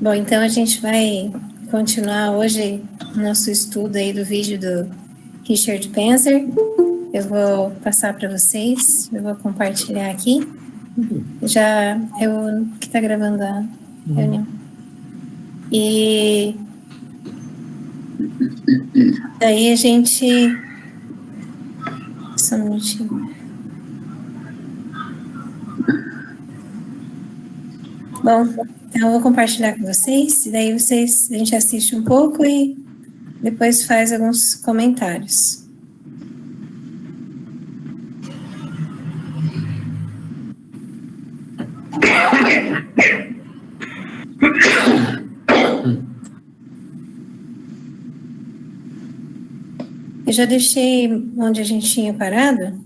Bom, então a gente vai continuar hoje o nosso estudo aí do vídeo do Richard Penzer. Eu vou passar para vocês, eu vou compartilhar aqui. Já é o que está gravando a reunião. E daí a gente... Só um minutinho. Bom, então eu vou compartilhar com vocês, e daí a gente assiste um pouco e depois faz alguns comentários. Eu já deixei onde a gente tinha parado.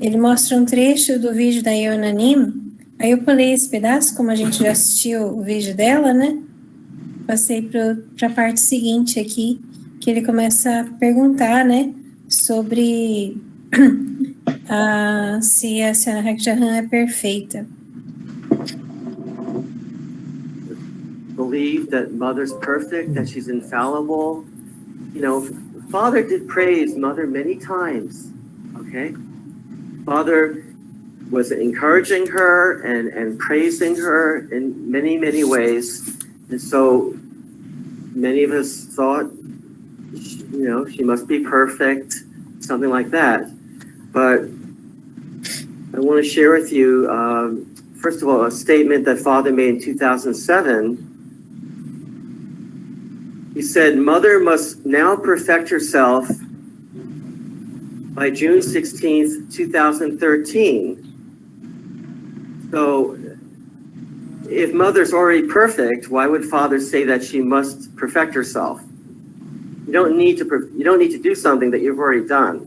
Ele mostra um trecho do vídeo da Yona Nim. Aí eu pulei esse pedaço, como a gente já assistiu o vídeo dela, né? Passei para a parte seguinte aqui, que ele começa a perguntar, né? Sobre se a Senhora Rakjahan é perfeita. Believe that Mother's perfect, that she's infallible. You know, Father did praise Mother many times, okay? Father was encouraging her and praising her in many, many ways. And so many of us thought, you know, she must be perfect, something like that. But I want to share with you, first of all, a statement that Father made in 2007. He said, Mother must now perfect herself by June 16th, 2013. So if Mother's already perfect, why would Father say that she must perfect herself? You don't need to do something that you've already done.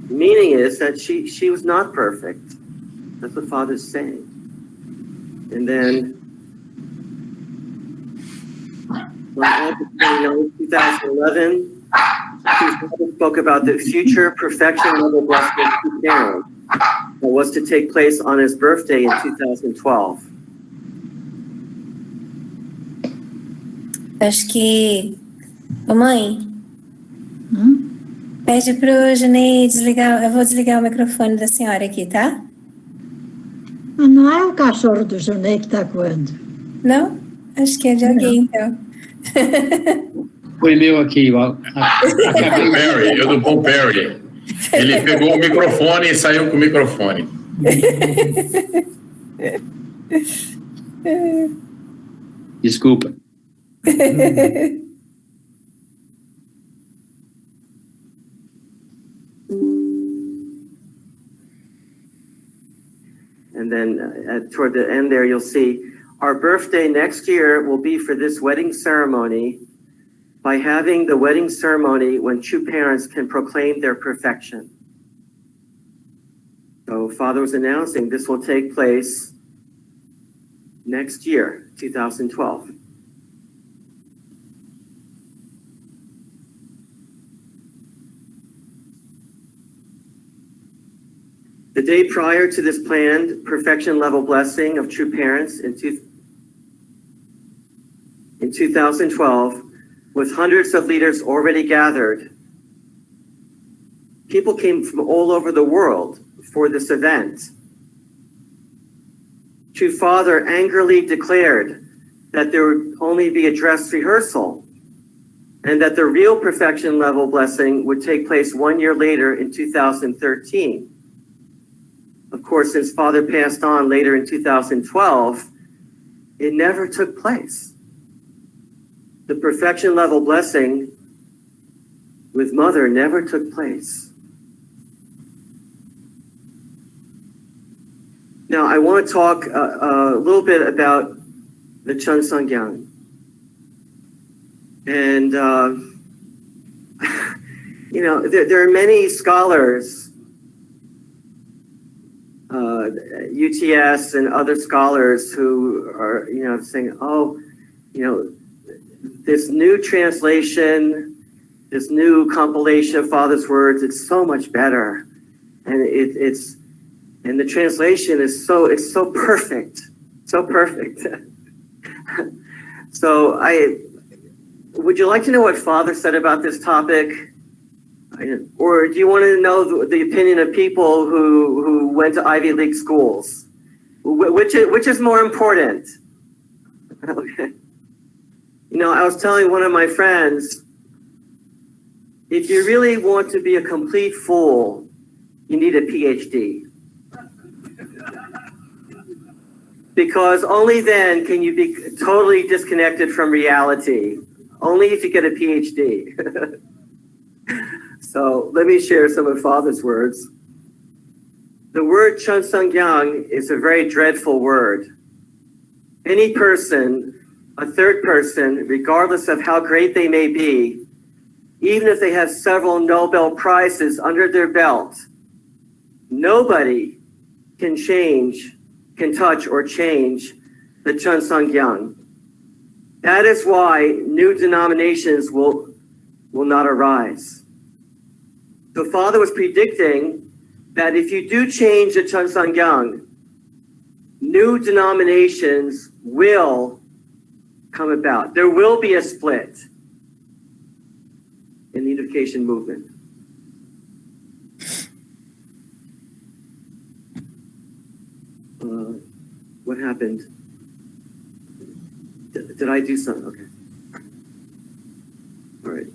The meaning is that she was not perfect. That's what Father's saying. And then on August 29, 2011, he spoke about the future perfection level blessing of Karen that was to take place on his birthday in 2012. Acho que... Ô mãe, pede pro Junei desligar... Eu vou desligar o microfone da senhora aqui, tá? Mas não é o cachorro do Junei que está coando. Não? Acho que é de alguém, então. Foi meu aqui, ó. É do Paul Perry. Ele pegou o microfone e saiu com o microfone. Desculpa. And then toward the end there, you'll see our birthday next year will be for this wedding ceremony by having the wedding ceremony when true parents can proclaim their perfection. So Father was announcing this will take place next year, 2012. The day prior to this planned perfection level blessing of true parents in 2012, with hundreds of leaders already gathered, people came from all over the world for this event. True Father angrily declared that there would only be a dress rehearsal and that the real perfection level blessing would take place 1 year later in 2013. Of course, since Father passed on later in 2012, it never took place. The perfection level blessing with Mother never took place. Now, I want to talk a little bit about the Chunsangyang. And, you know, there are many scholars, UTS and other scholars who are, you know, saying, oh, you know, this new translation, this new compilation of Father's words, it's so much better. And And the translation is so perfect. So perfect. So would you like to know what Father said about this topic? Or do you want to know the opinion of people who went to Ivy League schools? Which is more important? Okay. You know, I was telling one of my friends, if you really want to be a complete fool, you need a PhD. Because only then can you be totally disconnected from reality. Only if you get a PhD. So let me share some of Father's words. The word Chunsangyang is a very dreadful word. Any person, a third person, regardless of how great they may be, even if they have several Nobel Prizes under their belt, nobody can touch or change the Chunsangyang. That is why new denominations will not arise. So Father was predicting that if you do change the Chunsangyang, new denominations will come about. There will be a split in the unification movement. What happened? Did I do something? Okay. All right.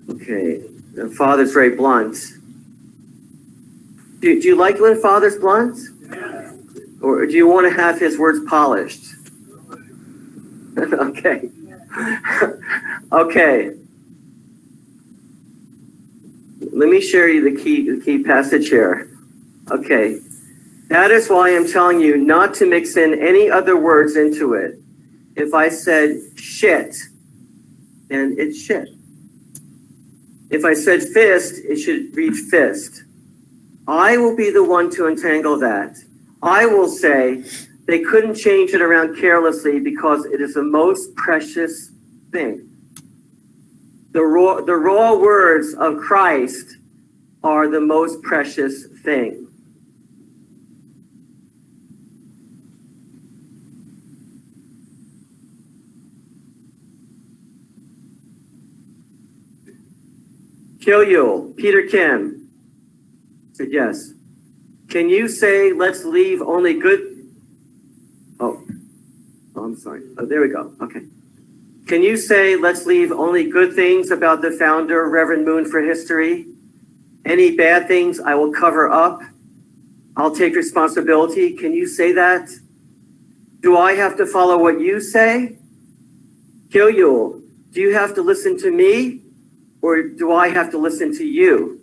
Okay. Father's very blunt. Do you like when Father's blunt? Yeah. Or do you want to have his words polished? Okay. Okay. Let me share you the key passage here. Okay. That is why I'm telling you not to mix in any other words into it. If I said shit, then it's shit. If I said fist, it should read fist. I will be the one to untangle that. I will say they couldn't change it around carelessly because it is the most precious thing. The raw words of Christ are the most precious thing. Kyo-Yul, Peter Kim said yes. Can you say, let's leave only good? Oh, I'm sorry. Oh, there we go. Okay. Can you say, let's leave only good things about the founder, Reverend Moon, for history? Any bad things I will cover up. I'll take responsibility. Can you say that? Do I have to follow what you say? Kyo-Yul, do you have to listen to me? Or do I have to listen to you?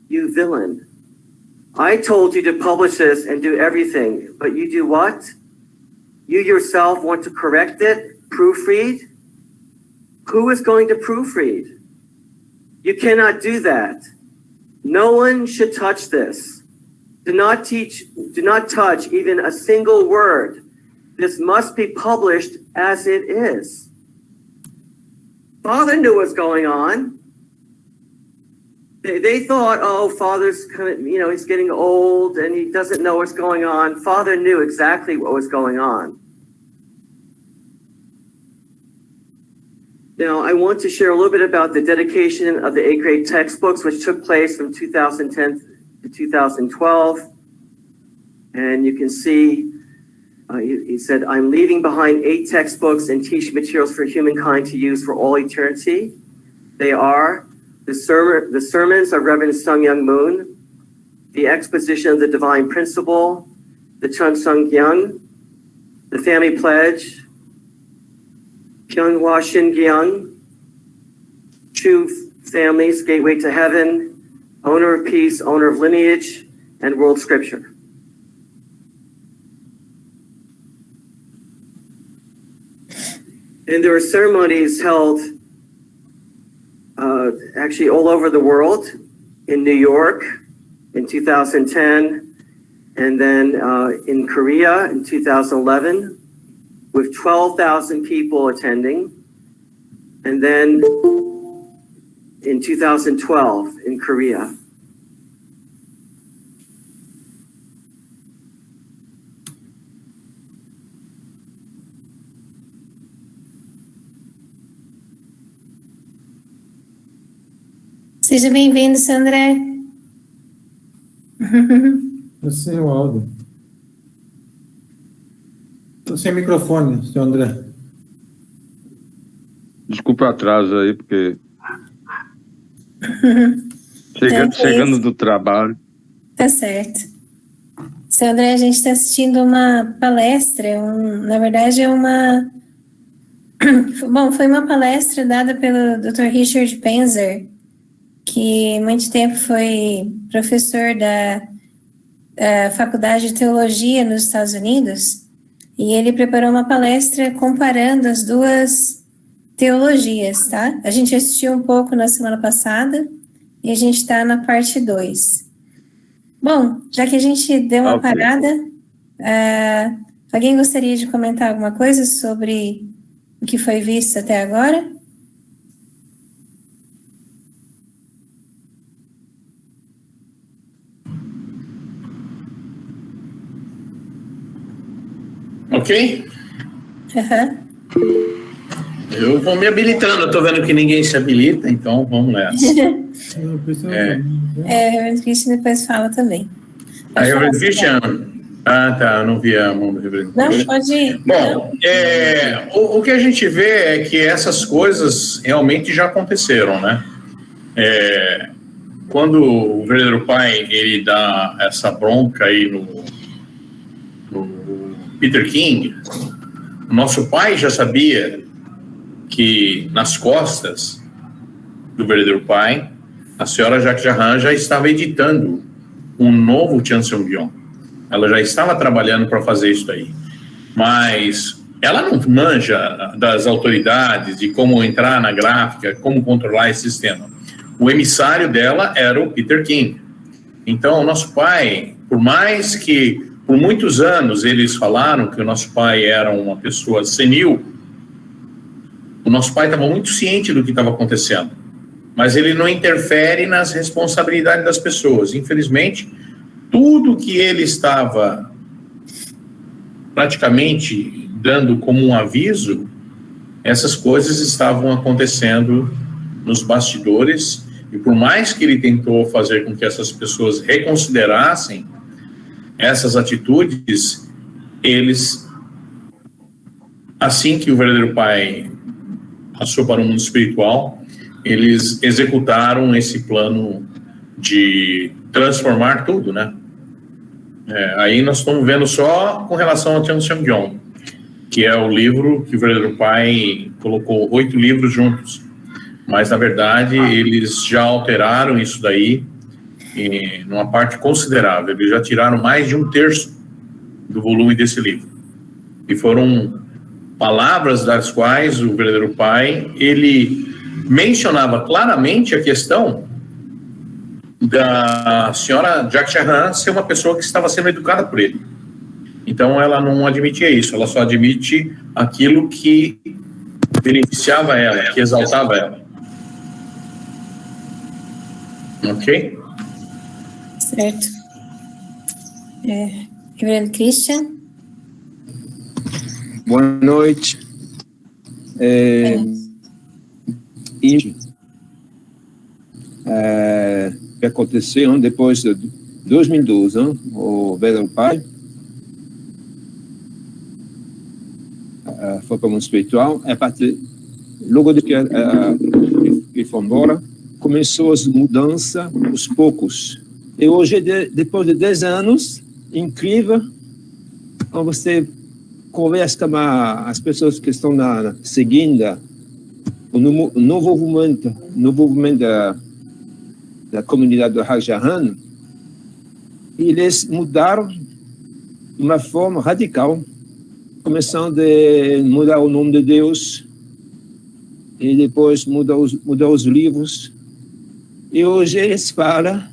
You villain. I told you to publish this and do everything, but you do what? You yourself want to correct it, proofread? Who is going to proofread? You cannot do that. No one should touch this. Do not touch even a single word. This must be published as it is. Father knew what's going on. They thought, oh, Father's kind of, he's getting old and he doesn't know what's going on. Father knew exactly what was going on. Now, I want to share a little bit about the dedication of the 8th grade textbooks, which took place from 2010 to 2012. And you can see, he said, I'm leaving behind 8 textbooks and teaching materials for humankind to use for all eternity. They are the sermons of Reverend Sung Myung Moon, the exposition of the divine principle, the Chunsangyang, the family pledge, Kyunghwa Shingyang, True Families, Gateway to Heaven, Owner of Peace, Owner of Lineage, and World Scripture. And there were ceremonies held actually all over the world, in New York in 2010, and then in Korea in 2011, with 12,000 people attending. And then in 2012 in Korea. Seja bem-vindo, seu André. Tô sem o áudio. Tô sem microfone, seu André. Desculpa o atraso aí, porque Não, chegando do trabalho. Tá certo. Seu André, a gente está assistindo uma palestra, na verdade é uma... Bom, foi uma palestra dada pelo Dr. Richard Penzer, que muito tempo foi professor da Faculdade de Teologia nos Estados Unidos, e ele preparou uma palestra comparando as duas teologias, tá? A gente assistiu um pouco na semana passada, e a gente está na parte 2. Bom, já que a gente deu uma parada, alguém gostaria de comentar alguma coisa sobre o que foi visto até agora? Ok? Aham. Eu vou me habilitando, eu tô vendo que ninguém se habilita, então vamos nessa. Reverendo Christian depois fala também. A Reverendo Christian... Ah, tá, eu não vi a mão do Reverendo Christian. Não, pode ir. Bom, o que a gente vê é que essas coisas realmente já aconteceram, né? Quando o verdadeiro pai, ele dá essa bronca aí no Peter King, o nosso pai já sabia que nas costas do verdadeiro pai, a senhora Jacques Jahan já estava editando um novo Chan Seung-gyeong. Ela já estava trabalhando para fazer isso aí. Mas ela não manja das autoridades, de como entrar na gráfica, como controlar esse sistema. O emissário dela era o Peter King. Então, o nosso pai, por mais que por muitos anos eles falaram que o nosso pai era uma pessoa senil, o nosso pai estava muito ciente do que estava acontecendo, mas ele não interfere nas responsabilidades das pessoas. Infelizmente, tudo que ele estava praticamente dando como um aviso, essas coisas estavam acontecendo nos bastidores, e por mais que ele tentou fazer com que essas pessoas reconsiderassem essas atitudes, eles, assim que o verdadeiro pai passou para o mundo espiritual, eles executaram esse plano de transformar tudo, né? Aí nós estamos vendo só com relação ao Chan Seung-gyeong, que é o livro que o verdadeiro pai colocou 8 livros juntos, mas na verdade eles já alteraram isso daí numa parte considerável. Eles já tiraram mais de 1/3 do volume desse livro, e foram palavras das quais o verdadeiro pai, ele mencionava claramente a questão da senhora Jacques Jahan ser uma pessoa que estava sendo educada por ele. Então ela não admitia isso, ela só admite aquilo que beneficiava ela, que exaltava ela. Ok? Certo. Reverendo Christian? Boa noite. Que aconteceu depois de 2012, o verdadeiro pai foi para o mundo espiritual. A partir, logo de que ele foi embora, começou as mudanças aos poucos. E hoje, depois de 10 anos, incrível, quando você conversa com as pessoas que estão seguindo o novo movimento da comunidade do Jacques Jahan, eles mudaram de uma forma radical, começando a mudar o nome de Deus, e depois mudar os livros, e hoje eles falam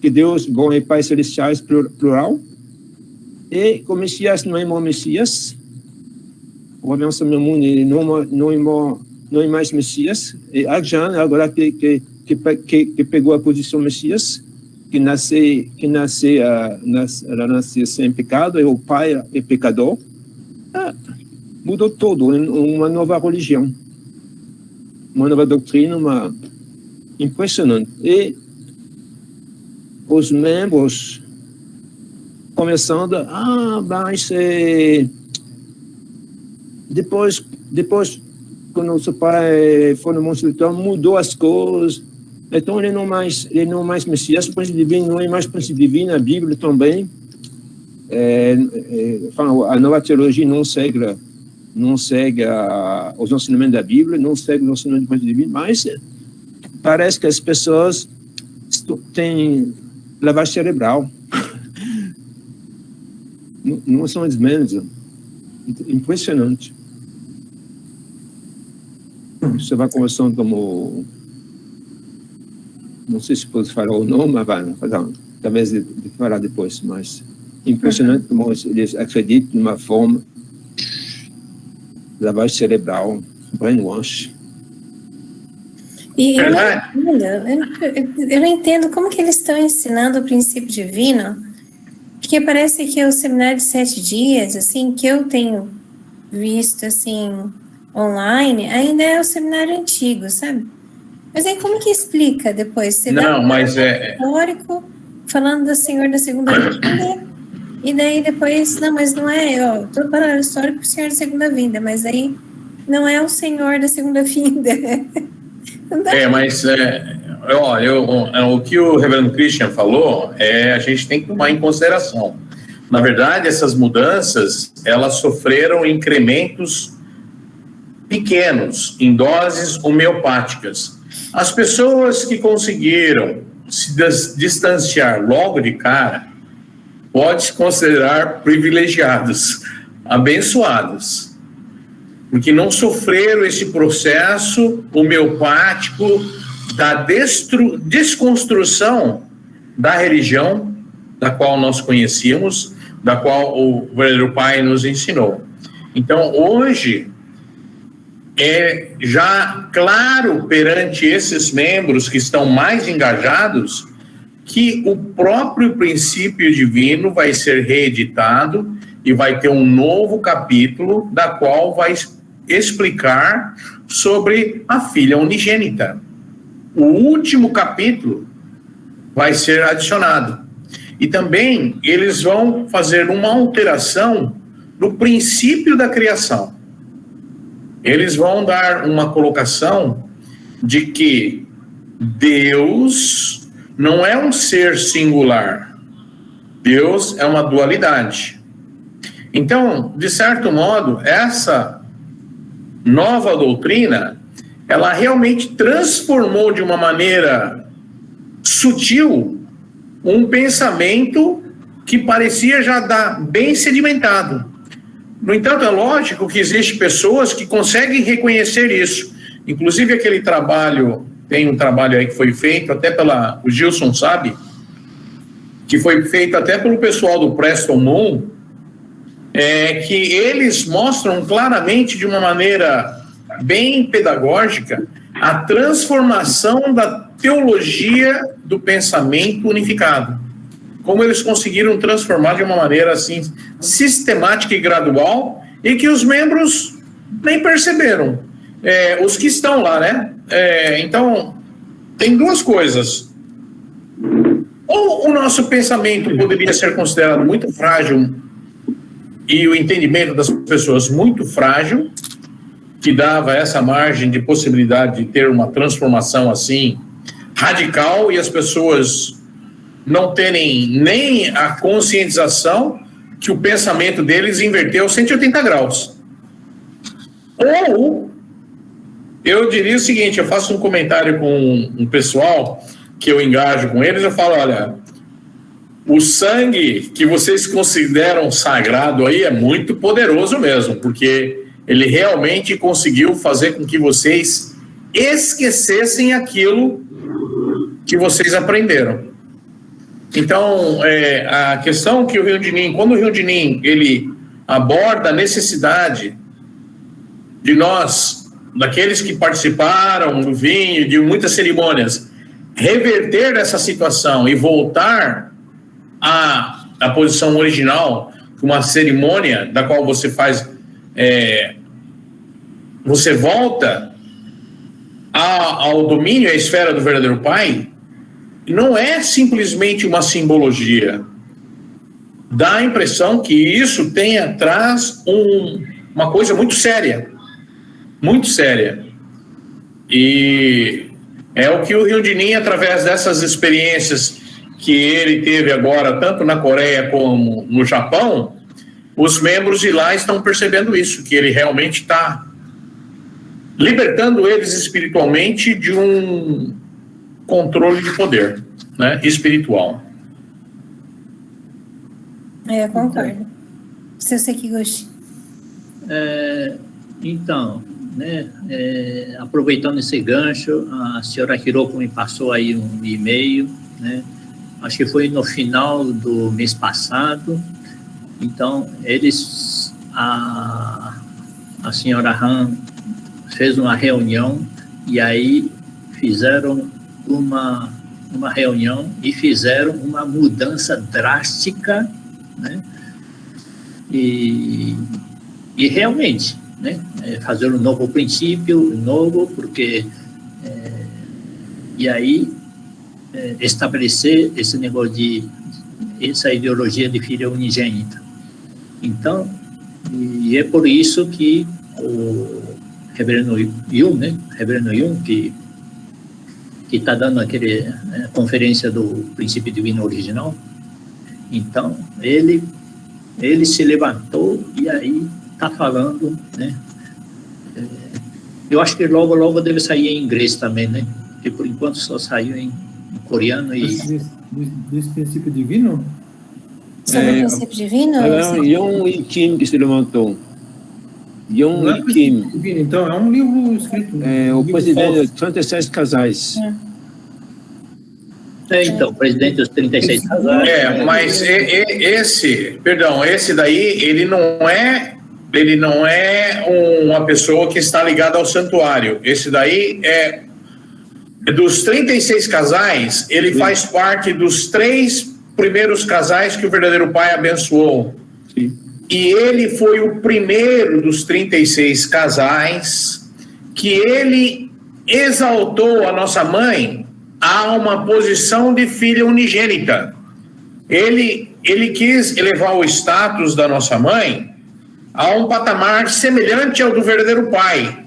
que Deus, bom e Pai Celestiais, plural, e que o Messias não é o Messias, o avanço no mundo não é não é mais Messias, e Arjan, agora que pegou a posição Messias, que nasce ela nasce sem pecado, e o pai é pecador, mudou tudo, uma nova religião, uma nova doutrina, impressionante. E os membros começando, mas depois quando nosso pai foi no Monte Litor, mudou as coisas. Então ele não é mais Messias, o princípio divino não é mais princípio divino, a Bíblia também. A nova teologia não segue os ensinamentos da Bíblia, não segue os ensinamentos do princípio divino, mas parece que as pessoas têm lavagem cerebral. Não são as mesmas. Impressionante. Você vai conversando como... Não sei se pode falar ou não, mas talvez de falar depois, mas impressionante como eles acreditam de uma forma lavagem cerebral, brainwash. E eu não entendo como que eles estão ensinando o princípio divino, porque parece que o seminário de 7 dias, assim, que eu tenho visto, assim, online, ainda é o seminário antigo, sabe? Mas aí como que explica depois? Você dá histórico, falando do Senhor da segunda vinda, e daí depois, não, mas não é, todo paralelo histórico pro Senhor da segunda vinda, mas aí não é o Senhor da segunda vinda. Olha, o que o reverendo Christian falou, a gente tem que tomar em consideração. Na verdade, essas mudanças, elas sofreram incrementos pequenos, em doses homeopáticas. As pessoas que conseguiram se distanciar logo de cara, pode-se considerar privilegiados, abençoados, porque não sofreram esse processo homeopático da desconstrução da religião da qual nós conhecíamos, da qual o verdadeiro Pai nos ensinou. Então, hoje, é já claro perante esses membros que estão mais engajados que o próprio princípio divino vai ser reeditado e vai ter um novo capítulo da qual vai explicar sobre a filha unigênita. O último capítulo vai ser adicionado. E também eles vão fazer uma alteração no princípio da criação. Eles vão dar uma colocação de que Deus não é um ser singular. Deus é uma dualidade. Então, de certo modo, essa nova doutrina, ela realmente transformou de uma maneira sutil um pensamento que parecia já dar bem sedimentado. No entanto, é lógico que existem pessoas que conseguem reconhecer isso. Inclusive, aquele trabalho, tem um trabalho aí que foi feito, até o Gilson sabe, que foi feito até pelo pessoal do Preston Moon, que eles mostram claramente, de uma maneira bem pedagógica, a transformação da teologia do pensamento unificado. Como eles conseguiram transformar de uma maneira assim sistemática e gradual, e que os membros nem perceberam, os que estão lá, né? Então, tem duas coisas. Ou o nosso pensamento poderia ser considerado muito frágil, e o entendimento das pessoas muito frágil, que dava essa margem de possibilidade de ter uma transformação assim radical, e as pessoas não terem nem a conscientização que o pensamento deles inverteu 180 graus. Ou, eu diria o seguinte, eu faço um comentário com um pessoal que eu engajo com eles, eu falo, olha, o sangue que vocês consideram sagrado aí é muito poderoso mesmo, porque ele realmente conseguiu fazer com que vocês esquecessem aquilo que vocês aprenderam. Então, a questão que o Rio de Nim, quando o Rio de Nim, ele aborda a necessidade de nós daqueles que participaram do vinho, de muitas cerimônias, reverter essa situação e voltar à posição original, uma cerimônia da qual você faz, você volta ao domínio, à esfera do verdadeiro Pai, não é simplesmente uma simbologia. Dá a impressão que isso tem atrás uma coisa muito séria. Muito séria. E é o que o Hyun-Jin, através dessas experiências que ele teve agora, tanto na Coreia como no Japão, os membros de lá estão percebendo isso, que ele realmente está libertando eles espiritualmente de um controle de poder, né, espiritual. Eu concordo. Seu Sekiguchi. Então, né, aproveitando esse gancho, a senhora Hiroko me passou aí um e-mail, né, acho que foi no final do mês passado. Então, a senhora Han fez uma reunião e aí fizeram uma reunião e fizeram uma mudança drástica, né? E realmente, né? Fazer um novo princípio, porque e aí estabelecer esse negócio essa ideologia de filha unigênita. Então, e é por isso que o Reverendo Yun, né? Reverendo Yun, que está dando aquele conferência do princípio divino original. Então, ele se levantou e aí está falando, né? Eu acho que logo deve sair em inglês também, né? Porque por enquanto só saiu em coreano e... Desse princípio divino? Sobre o princípio divino? Yun e Kim que se levantou. Yun e Kim. Divino, então, é um livro escrito. O presidente de 36 casais. Então, o presidente dos 36 casais. Mas esse daí, ele não é uma pessoa que está ligada ao santuário. Esse daí é dos 36 casais, ele faz parte dos 3 primeiros casais que o verdadeiro Pai abençoou. Sim. E ele foi o primeiro dos 36 casais que ele exaltou a nossa mãe a uma posição de filha unigênita. Ele quis elevar o status da nossa mãe a um patamar semelhante ao do verdadeiro Pai.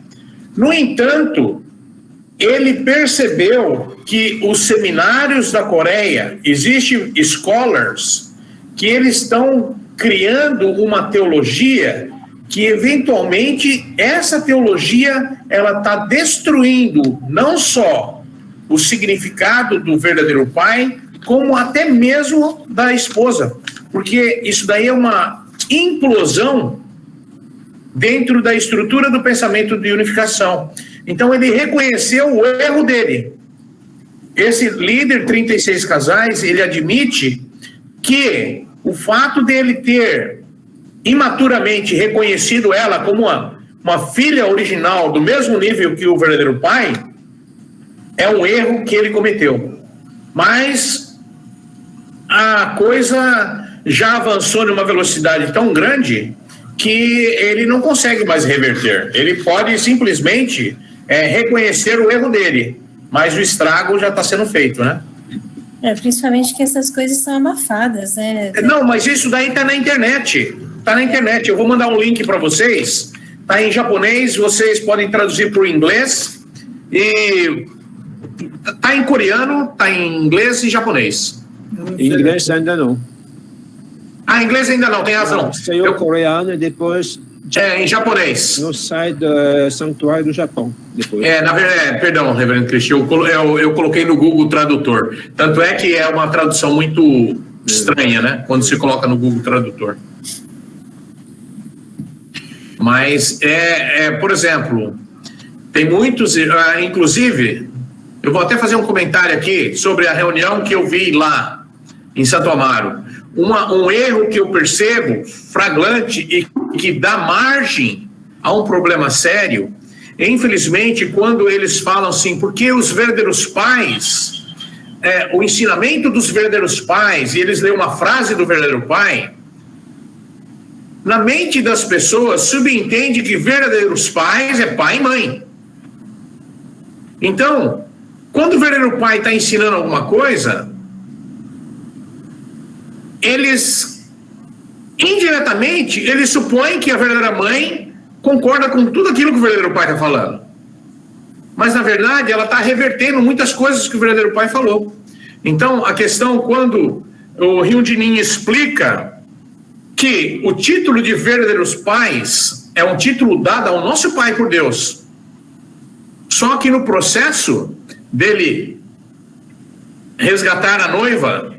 No entanto, ele percebeu que os seminários da Coreia, existem scholars que eles estão criando uma teologia que eventualmente essa teologia ela está destruindo não só o significado do verdadeiro Pai, como até mesmo da esposa, porque isso daí é uma implosão dentro da estrutura do pensamento de unificação. Então ele reconheceu o erro dele. Esse líder 36 casais, ele admite que o fato dele ter imaturamente reconhecido ela como uma filha original do mesmo nível que o verdadeiro Pai é um erro que ele cometeu. Mas a coisa já avançou numa velocidade tão grande que ele não consegue mais reverter. Ele pode simplesmente reconhecer o erro dele, mas o estrago já está sendo feito, né? Principalmente que essas coisas são abafadas, né? Não, mas isso daí está na internet. Está na internet. Eu vou mandar um link para vocês. Está em japonês, vocês podem traduzir para o inglês. E está em coreano, está em inglês e japonês. Em inglês ainda não. Em inglês ainda não, tem razão. Saiu coreano e depois... em japonês. No site do Santuário do Japão. Depois. Na verdade, perdão, Reverendo Cristian, eu coloquei no Google Tradutor. Tanto é que é uma tradução muito estranha, né? Quando se coloca no Google Tradutor. Mas, por exemplo, tem muitos, inclusive, eu vou até fazer um comentário aqui sobre a reunião que eu vi lá em Santo Amaro. Um erro que eu percebo, flagrante, e que dá margem a um problema sério, infelizmente, quando eles falam assim, porque os verdadeiros pais, o ensinamento dos verdadeiros pais, e eles leem uma frase do verdadeiro pai, na mente das pessoas subentende que verdadeiros pais é pai e mãe. Então, quando o verdadeiro pai está ensinando alguma coisa, eles, indiretamente, eles supõem que a verdadeira mãe concorda com tudo aquilo que o verdadeiro pai está falando. Mas, na verdade, ela está revertendo muitas coisas que o verdadeiro pai falou. Então, a questão, quando o Hyun-Jin Nim explica que o título de verdadeiros pais é um título dado ao nosso Pai por Deus. Só que no processo dele resgatar a noiva,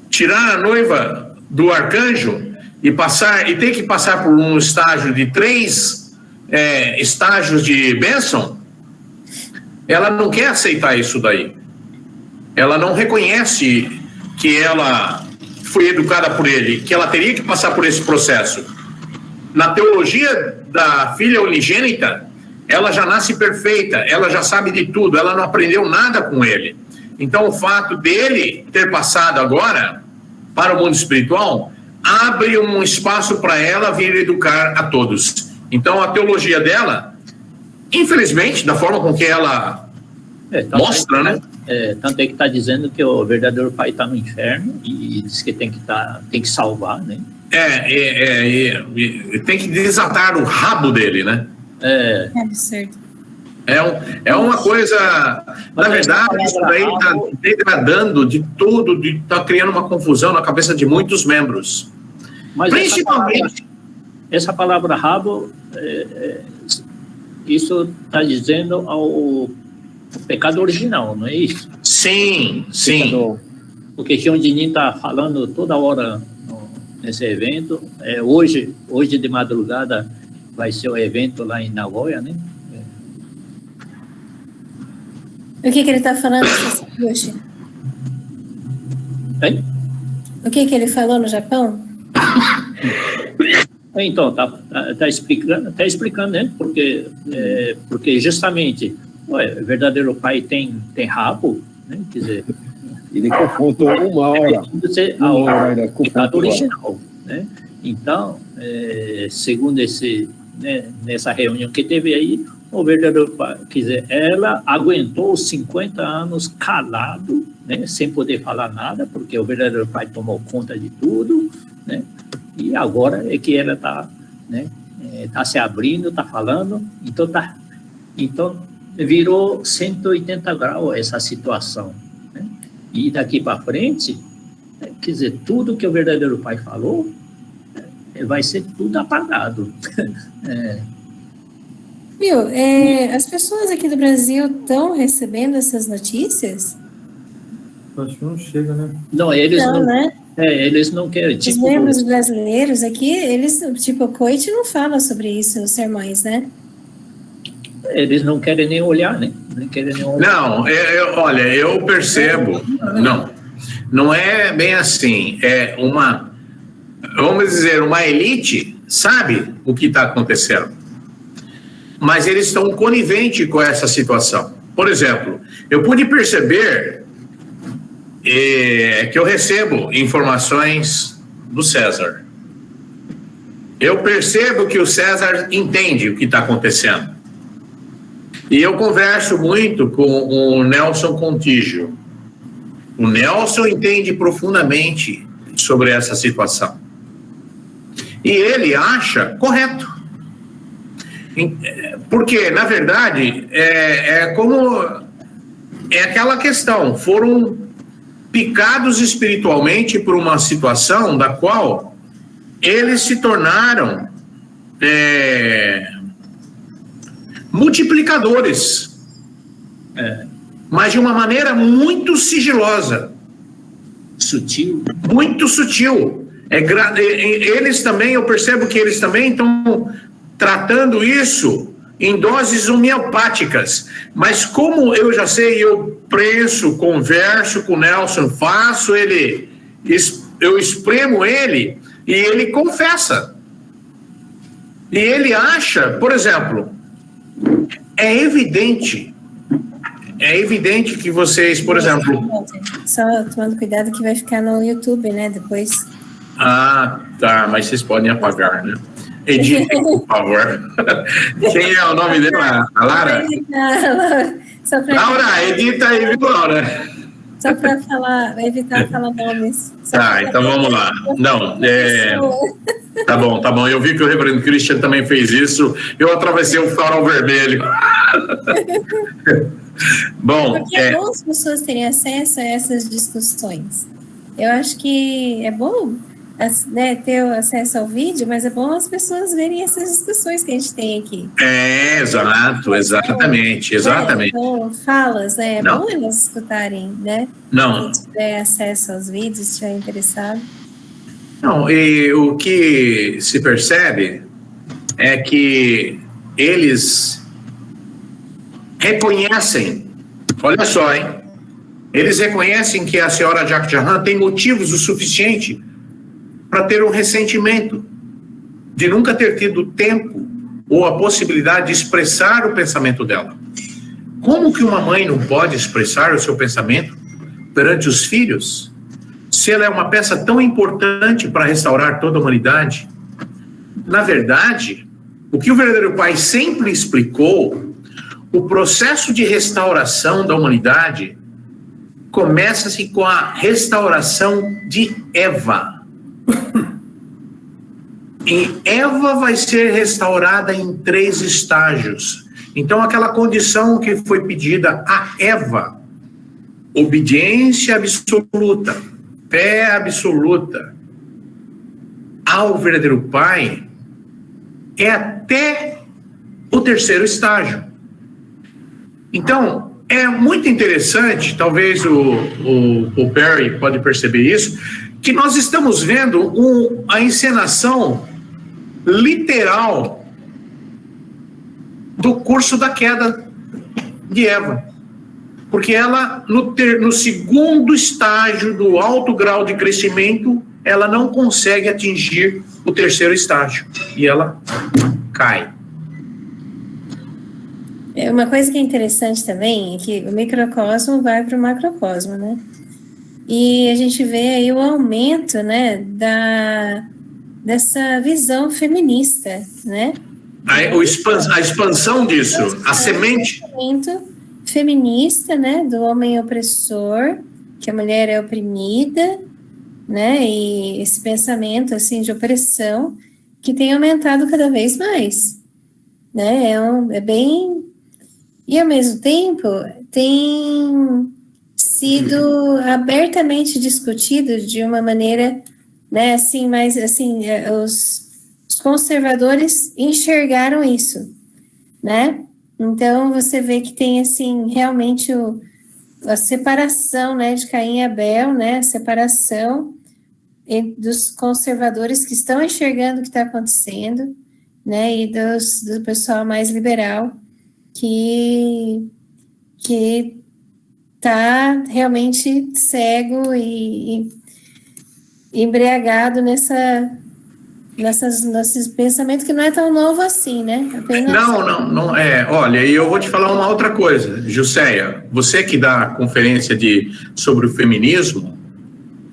tirar a noiva do arcanjo e ter que passar por um estágio de 3 estágios de bênção, ela não quer aceitar isso daí. Ela não reconhece que ela foi educada por ele, que ela teria que passar por esse processo. Na teologia da filha unigênita, ela já nasce perfeita, ela já sabe de tudo, ela não aprendeu nada com ele. Então, o fato dele ter passado agora para o mundo espiritual abre um espaço para ela vir educar a todos. Então, a teologia dela, infelizmente, da forma com que ela mostra, né? Tanto é que está dizendo que o verdadeiro pai está no inferno e diz que tem que salvar, né? Tem que desatar o rabo dele, né? É absurdo. É uma coisa, na verdade, isso daí está degradando de tudo, está criando uma confusão na cabeça de muitos membros. Mas principalmente essa palavra rabo, isso está dizendo ao pecado original, não é isso? Sim. Porque Hyun-Jin Nim está falando toda hora nesse evento. Hoje de madrugada vai ser o evento lá em Nagoya, né? O que ele está falando, Yoshi? Hein? O que ele falou no Japão? Então, tá explicando, né? Porque justamente o verdadeiro pai tem rabo, né? Quer dizer, ele confrontou uma hora ao pecado original, né? Então, segundo nessa reunião que teve aí, o verdadeiro pai, quer dizer, ela aguentou 50 anos calado, né? Sem poder falar nada, porque o verdadeiro pai tomou conta de tudo, né? E agora é que ela está, né? Tá se abrindo, está falando, então virou 180 graus essa situação, né? E daqui para frente, quer dizer, tudo que o verdadeiro pai falou vai ser tudo apagado. Viu, as pessoas aqui do Brasil estão recebendo essas notícias? Acho que não chega, né? Não, eles não, né? Eles não querem. Os membros brasileiros aqui, eles, tipo, o Coit não fala sobre isso nos sermões, né? Eles não querem nem olhar, né? Não, olha, eu percebo, não é bem assim, é uma, vamos dizer, uma elite sabe o que está acontecendo, mas eles estão coniventes com essa situação. Por exemplo, eu pude perceber que eu recebo informações do César. Eu percebo que o César entende o que está acontecendo. E eu converso muito com o Nelson Contígio. O Nelson entende profundamente sobre essa situação. E ele acha correto. Porque, na verdade, é aquela questão, foram picados espiritualmente por uma situação da qual eles se tornaram multiplicadores, mas de uma maneira muito sigilosa, muito sutil. Eles também, eu percebo que eles também estão tratando isso em doses homeopáticas, mas como eu já sei, eu preço, converso com o Nelson, faço eu espremo ele e ele confessa. E ele acha, por exemplo, é evidente que vocês, por exemplo... Só tomando cuidado que vai ficar no YouTube, né, depois. Ah, tá, mas vocês podem apagar, né? Editem, por favor. Quem é o nome dela? A Lara? Laura, edita aí, viu, Laura? Só para evitar falar nomes. Tá, então vamos lá. Não, tá bom. Eu vi que o reverendo Christian também fez isso. Eu atravessei o farol vermelho. Bom, porque é bom as pessoas terem acesso a essas discussões. Eu acho que é bom, né, ter acesso ao vídeo, mas é bom as pessoas verem essas discussões que a gente tem aqui. Exatamente. Então, falas, né? É bom elas escutarem, né? Não. Se tiver acesso aos vídeos, se estiver interessado. Não, e o que se percebe é que eles reconhecem, olha só, hein? Eles reconhecem que a senhora Jacques Jahan tem motivos o suficiente para ter um ressentimento de nunca ter tido tempo ou a possibilidade de expressar o pensamento dela. Como que uma mãe não pode expressar o seu pensamento perante os filhos, se ela é uma peça tão importante para restaurar toda a humanidade? Na verdade, o que o verdadeiro pai sempre explicou, o processo de restauração da humanidade começa-se com a restauração de Eva. E Eva vai ser restaurada em 3 estágios. Então, aquela condição que foi pedida a Eva, obediência absoluta, fé absoluta ao verdadeiro pai, é até o 3º estágio. Então, é muito interessante, talvez o Perry pode perceber isso, que nós estamos vendo a encenação literal do curso da queda de Eva. Porque ela, no 2º estágio do alto grau de crescimento, ela não consegue atingir o 3º estágio. E ela cai. Uma coisa que é interessante também é que o microcosmo vai para o macrocosmo, né? E a gente vê aí o aumento, né, dessa visão feminista, né? A expansão disso, a semente... feminista, né, do homem opressor, que a mulher é oprimida, né, e esse pensamento, assim, de opressão, que tem aumentado cada vez mais, né, é bem... E, ao mesmo tempo, tem sido abertamente discutido de uma maneira, né, assim, mais, assim, os conservadores enxergaram isso, né? Então, você vê que tem, assim, realmente a separação, né, de Caim e Abel, né, a separação dos conservadores que estão enxergando o que está acontecendo, né, e do pessoal mais liberal que está realmente cego e embriagado nesses pensamentos que não é tão novo assim, né? Apenas... Não é. Olha, e eu vou te falar uma outra coisa, Jusceia. Você que dá conferência sobre o feminismo,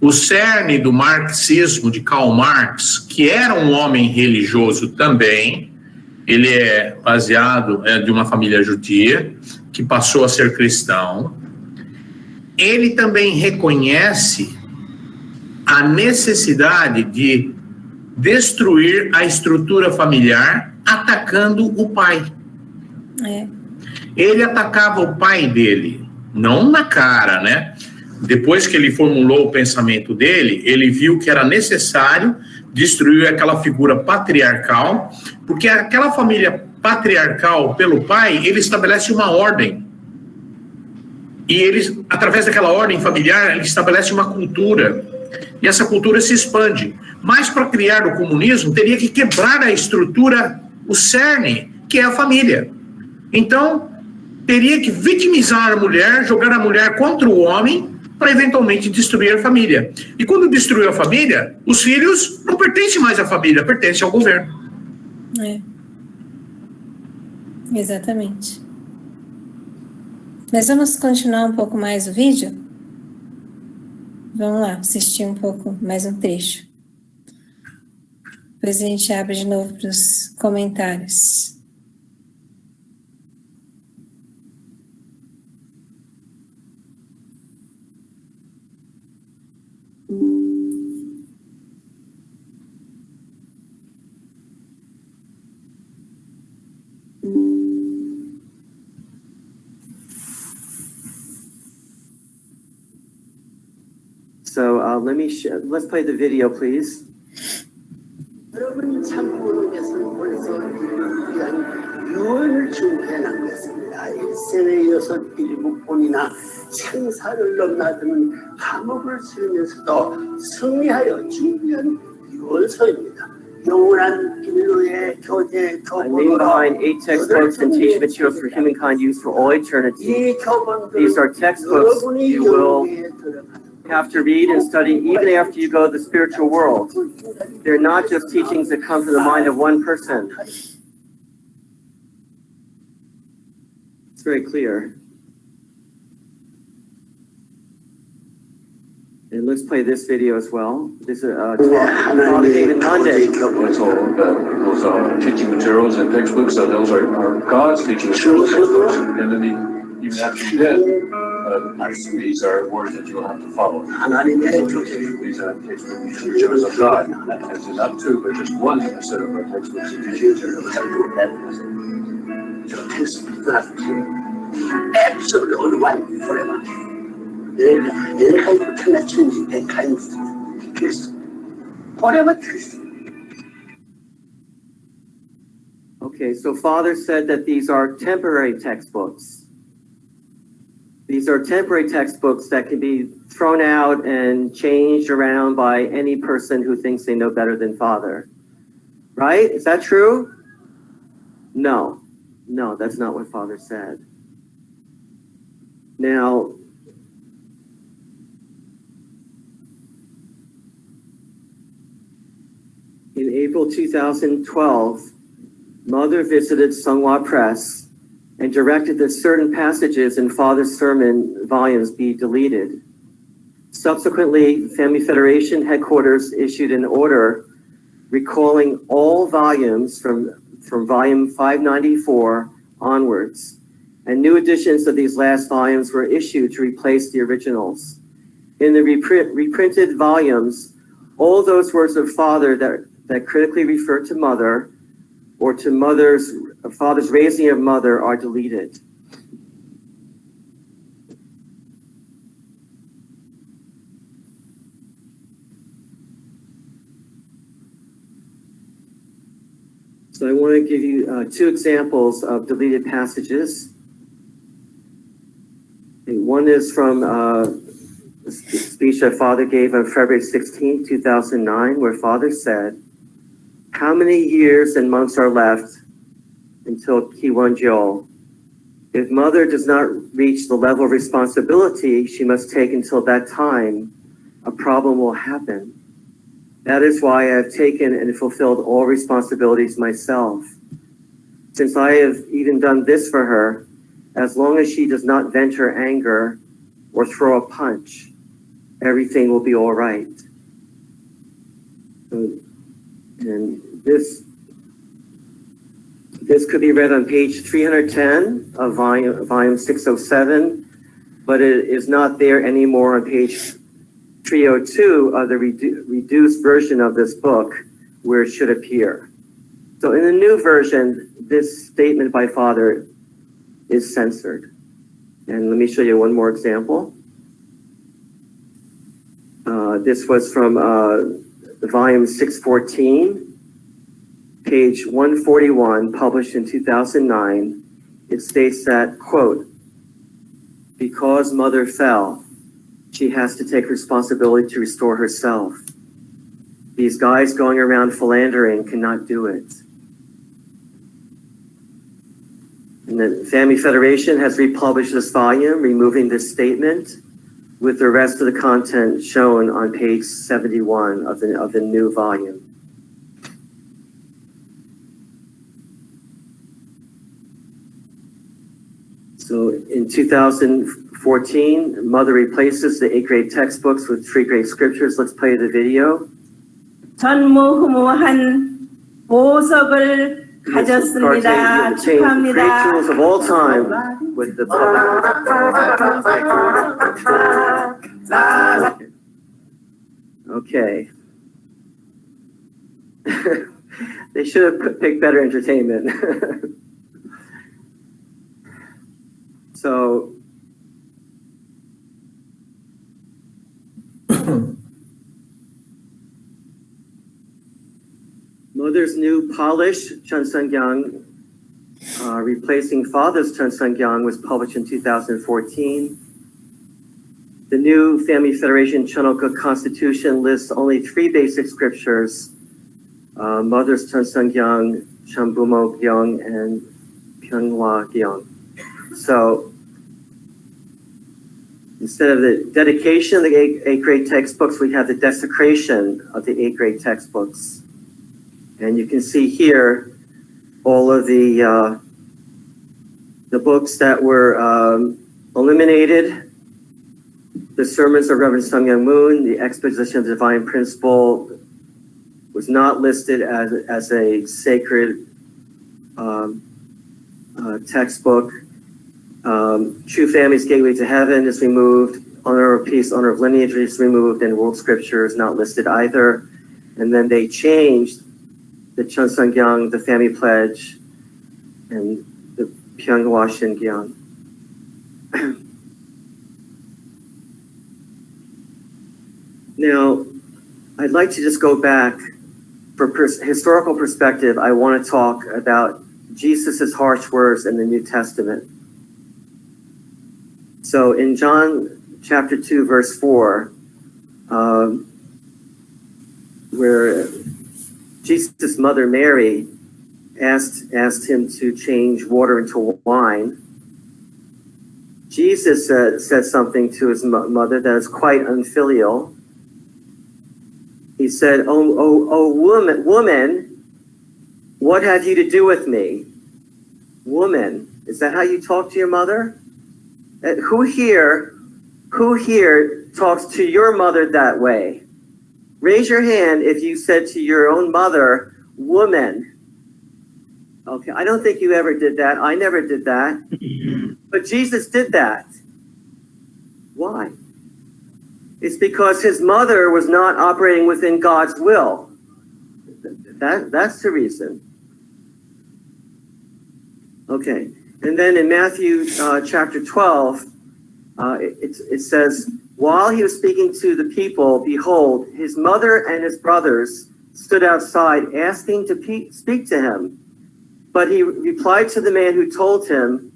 o cerne do marxismo de Karl Marx, que era um homem religioso também, ele é baseado de uma família judia, que passou a ser cristão, ele também reconhece a necessidade de destruir a estrutura familiar atacando o pai. Ele atacava o pai dele, não na cara, né? Depois que ele formulou o pensamento dele, ele viu que era necessário destruir aquela figura patriarcal, porque aquela família patriarcal pelo pai, ele estabelece uma ordem. E ele, através daquela ordem familiar, ele estabelece uma cultura. E essa cultura se expande. Mas para criar o comunismo, teria que quebrar a estrutura, o cerne, que é a família. Então, teria que vitimizar a mulher, jogar a mulher contra o homem, para eventualmente destruir a família. E quando destruiu a família, os filhos não pertencem mais à família, pertencem ao governo. Exatamente. Mas vamos continuar um pouco mais o vídeo? Vamos lá, assistir um pouco mais um trecho. Depois a gente abre de novo para os comentários. So let's play the video, please. 여러분이 참 보는 것은 벌써 위한 유언을 준비해놓은 것입니다. 일생에 6 일곱번이나 생사를 넘나드는 감옥을 치르면서도 승리하여 준비한 유언서입니다. 영원한 인류의 교제 I leave behind 8 textbooks and teach materials for humankind use for all eternity. These are textbooks you will have to read and study even after you go to the spiritual world. They're not just teachings that come from the mind of one person. It's very clear. And let's play this video as well. This is Father David Monday. Those are teaching materials and textbooks. Those are God's teaching materials and textbooks. And then even after you're dead, these are words that you'll have to follow. These are textbooks and materials of God. As in not two, but just one set of textbooks and teaching materials. Absolute one forever. Okay, so Father said that these are temporary textbooks. These are temporary textbooks that can be thrown out and changed around by any person who thinks they know better than Father. Right? Is that true? No. No, that's not what Father said. Now, in April 2012, Mother visited Sunghwa Press and directed that certain passages in Father's sermon volumes be deleted. Subsequently, Family Federation headquarters issued an order recalling all volumes from volume 594 onwards, and new editions of these last volumes were issued to replace the originals. In the reprinted volumes, all those words of Father that critically refer to Mother or to Father's raising of Mother are deleted. So I want to give you 2 examples of deleted passages. One is from a speech that Father gave on February 16, 2009, where Father said, "How many years and months are left until Kiwonjo? If Mother does not reach the level of responsibility she must take until that time, a problem will happen. That is why I have taken and fulfilled all responsibilities myself. Since I have even done this for her, as long as she does not vent her anger or throw a punch, everything will be all right." And this could be read on page 310 of volume 607, but it is not there anymore on page 302 of the reduced version of this book, where it should appear. So in the new version, this statement by Father is censored. And let me show you one more example. This was from volume 614, page 141, published in 2009. It states that, quote, "Because Mother fell, she has to take responsibility to restore herself. These guys going around philandering cannot do it." And the Family Federation has republished this volume, removing this statement, with the rest of the content shown on page 71 of the new volume. So in 2014, Mother replaces the 8th grade textbooks with 3rd grade scriptures. Let's play the video. 전무후무한 보석을 Cartoon 가졌습니다. will change the great 축하합니다. tools of all time with the public. Okay. They should have picked better entertainment. So, Mother's new polish, Chunsungyang, replacing Father's Chunsungyang, was published in 2014. The new Family Federation Chonoka Constitution lists only 3 basic scriptures, Mother's Chunsungyang, Chambumo Gyeong, and Pyeonghwa Gyeong. So, instead of the dedication of the 8th grade textbooks, we have the desecration of the 8th grade textbooks. And you can see here all of the books that were eliminated. The sermons of Reverend Sung Myung Moon, the exposition of the divine principle was not listed as a sacred textbook. True Family's Gateway to Heaven is removed. Honor of Peace, Honor of Lineage is removed, and World Scripture is not listed either. And then they changed the Chunsungyang, the Family Pledge, and the Pyeonghwa Shingyang. Now, I'd like to just go back for historical perspective. I want to talk about Jesus's harsh words in the New Testament. So in John chapter 2, verse 4, where Jesus' mother Mary asked him to change water into wine, Jesus said something to his mother that is quite unfilial. He said, "Oh woman, what have you to do with me?" Woman, is that how you talk to your mother? Who here talks to your mother that way? Raise your hand if you said to your own mother, woman. Okay, I don't think you ever did that. I never did that. But Jesus did that. Why? It's because his mother was not operating within God's will. That's the reason. Okay, and then in Matthew chapter 12, it says, while he was speaking to the people, behold, his mother and his brothers stood outside asking to speak to him. But he replied to the man who told him,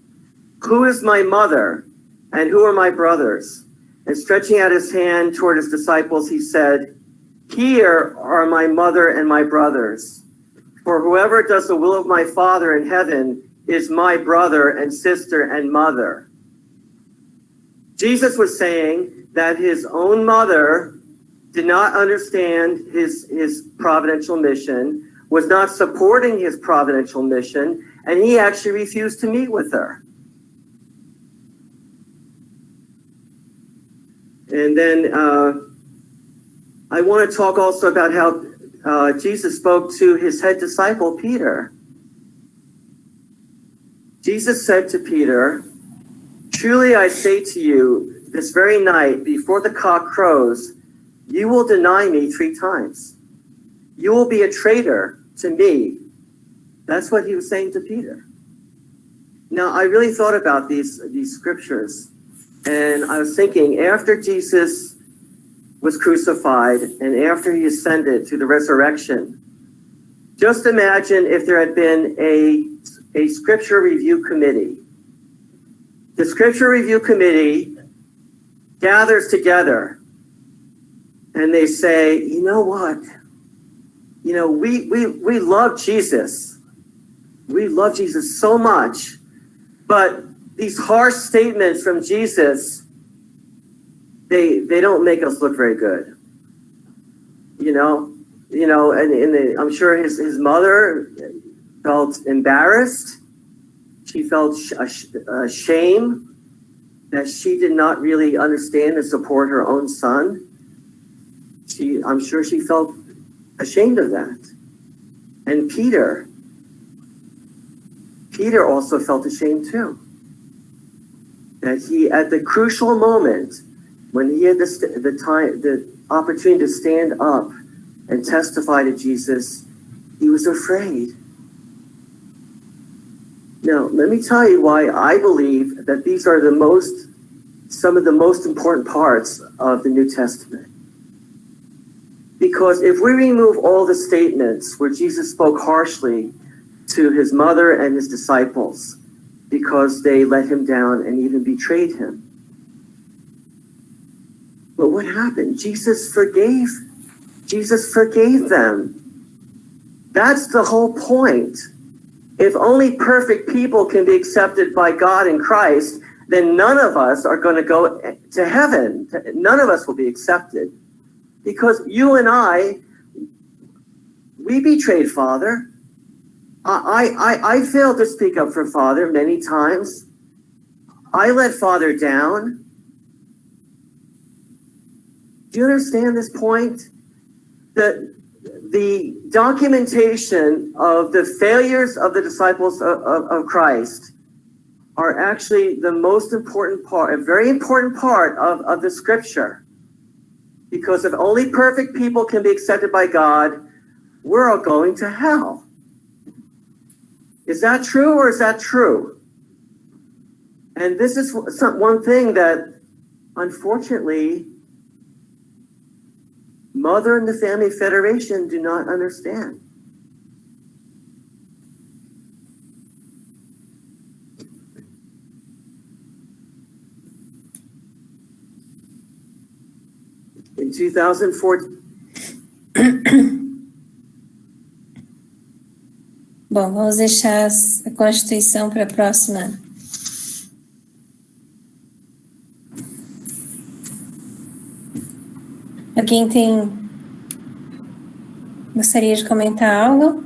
"Who is my mother and who are my brothers?" And stretching out his hand toward his disciples, he said, "Here are my mother and my brothers. For whoever does the will of my Father in heaven is my brother and sister and mother." Jesus was saying that his own mother did not understand his providential mission, was not supporting his providential mission, and he actually refused to meet with her. And then I want to talk also about how Jesus spoke to his head disciple, Peter. Jesus said to Peter, "Truly I say to you, this very night, before the cock crows, you will deny me 3 times. You will be a traitor to me." That's what he was saying to Peter. Now, I really thought about these scriptures, and I was thinking, after Jesus was crucified and after he ascended to the resurrection, just imagine if there had been a scripture review committee. The scripture review committee gathers together and they say, "You know what? You know, we love Jesus. We love Jesus so much, but these harsh statements from Jesus, they don't make us look very good." I'm sure his mother felt embarrassed. She felt shame that she did not really understand and support her own son. I'm sure she felt ashamed of that. And Peter also felt ashamed too. That he, at the crucial moment, when he had the opportunity to stand up and testify to Jesus, he was afraid. Now, let me tell you why I believe that these are some of the most important parts of the New Testament. Because if we remove all the statements where Jesus spoke harshly to his mother and his disciples because they let him down and even betrayed him. But what happened? Jesus forgave them. That's the whole point. If only perfect people can be accepted by God in Christ, then none of us are going to go to heaven. None of us will be accepted. Because you and I, we betrayed Father. I failed to speak up for Father many times. I let Father down. Do you understand this point? That the documentation of the failures of the disciples of Christ are actually the most important part, a very important part of the scripture. Because if only perfect people can be accepted by God, we're all going to hell. Is that true or is that true? And this is one thing that, unfortunately, Mother and the Family Federation do not understand. In 2014. Bom, vamos deixar a Constituição para a próxima. Alguém gostaria de comentar algo?